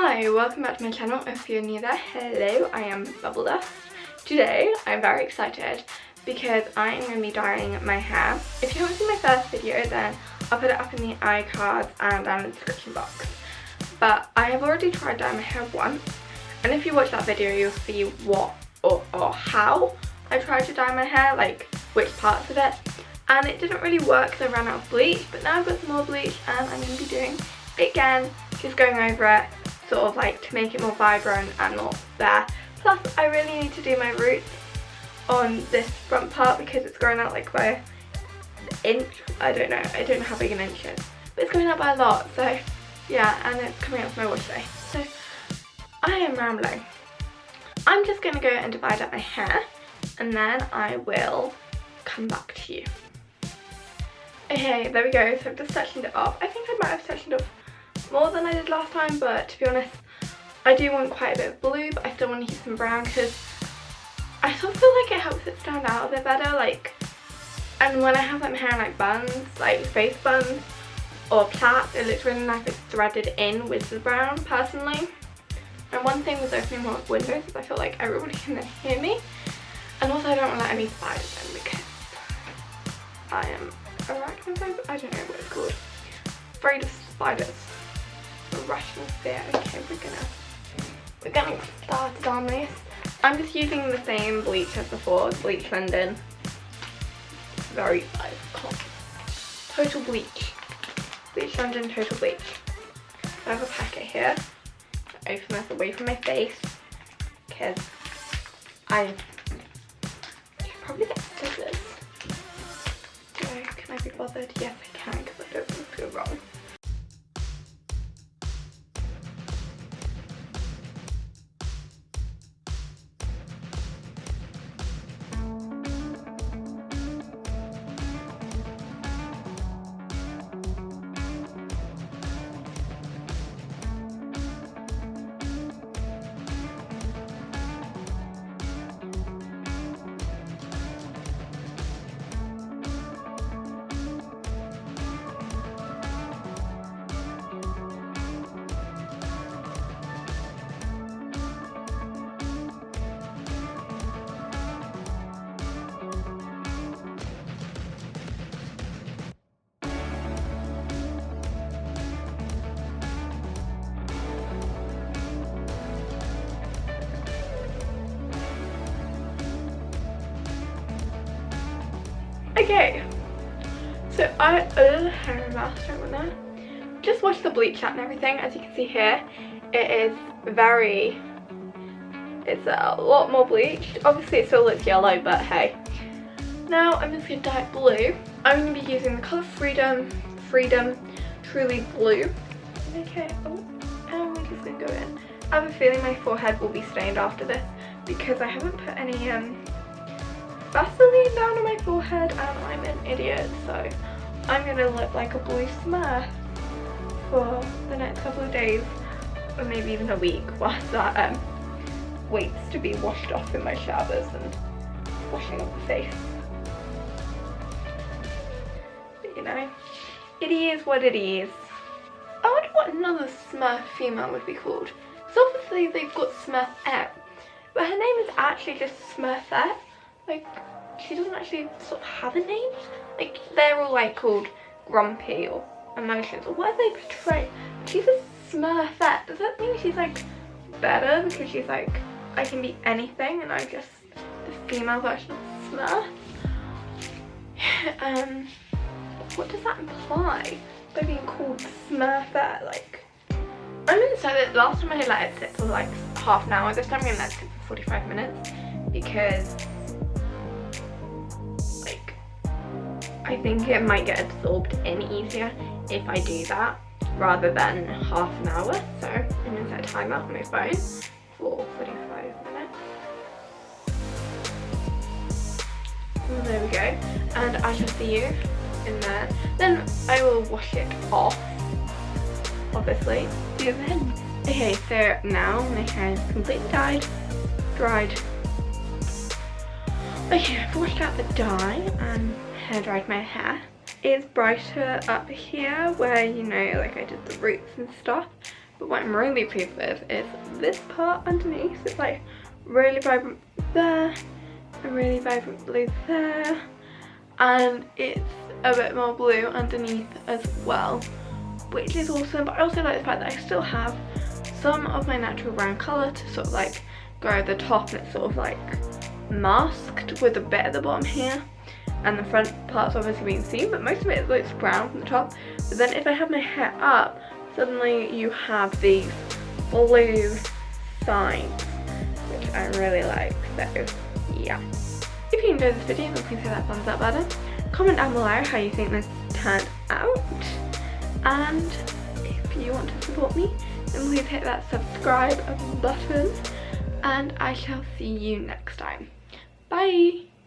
Hi, welcome back to my channel. If you're new there, hello, I am Bubble Dust. Today, I'm very excited because I'm going to be dyeing my hair. If you haven't seen my first video, then I'll put it up in the iCards and down in the description box. But I have already tried dyeing my hair once, and if you watch that video, you'll see what or how I tried to dye my hair, like which parts of it. And it didn't really work because I ran out of bleach, but now I've got some more bleach and I'm going to be doing it again, just going over it, sort of like to make it more vibrant and not there. Plus I really need to do my roots on this front part because it's growing out like by an inch. I don't know how big an inch is, but it's growing out by a lot, so yeah, and it's coming out for my wash day. So I am rambling. I'm just going to go and divide up my hair and then I will come back to you. Okay, there we go. So I've just sectioned it off. I think I might have sectioned off more than I did last time, but to be honest, I do want quite a bit of blue, but I still want to use some brown because I sort of feel like it helps it stand out a bit better. Like, and when I have my hair in like buns, like face buns or plaits, it looks really nice, like threaded in with the brown, personally. And one thing with opening more windows is I feel like everybody can then hear me, and also I don't want to let any spiders in because I am arachnophobe. I don't know what it's called. Afraid of spiders. Irrational fear. Okay, we're gonna get started on this. I'm just using the same bleach as before, Bleach London. Very Total Bleach. Bleach London Total Bleach. I have a packet here. I open this away from my face because I should probably get scissors. Can I be bothered? Yes, I can because I don't want to go wrong. Okay, so I just washed the bleach out and everything. As you can see here, it's a lot more bleached. Obviously it still looks yellow, but hey. Now I'm just going to dye it blue. I'm going to be using the colour Freedom Truly Blue. Okay, and we're just going to go in. I have a feeling my forehead will be stained after this because I haven't put any Vaseline down on my forehead and I'm an idiot, so I'm gonna look like a blue smurf for the next couple of days, or maybe even a week, whilst that waits to be washed off in my showers and washing up the face. But you know, it is what it is. I wonder what another smurf female would be called. So obviously they've got Smurfette, but her name is actually just Smurfette. Like, she doesn't actually sort of have a name. Like, they're all like called Grumpy or Emotions or whatever they portray. She's a Smurfette. Does that mean she's like better because she's like, I can be anything and I'm just the female version of Smurf? What does that imply by being called Smurfette? Like, I'm gonna say that last time I let it sit for like half an hour. This time I'm gonna let it sit for 45 minutes because I think it might get absorbed in easier if I do that rather than half an hour. So I'm going to set a timer on my phone for 45 minutes. And there we go. And I shall see you in there. Then I will wash it off, obviously. See you then. Okay, so now my hair is completely dried. Okay, I've washed out the dye and hair dried my hair. It's brighter up here where, you know, like I did the roots and stuff. But what I'm really pleased with is this part underneath. It's like really vibrant there, a really vibrant blue there, and it's a bit more blue underneath as well, which is awesome. But I also like the fact that I still have some of my natural brown colour to sort of like go over the top, and it's sort of like masked with a bit at the bottom here, and the front part's obviously being seen, but most of it looks brown from the top. But then if I have my hair up, suddenly you have these blue sides, which I really like. So yeah, if you enjoyed this video, then please hit that thumbs up button, comment down below how you think this turned out, and if you want to support me, then please hit that subscribe button, and I shall see you next time. Bye!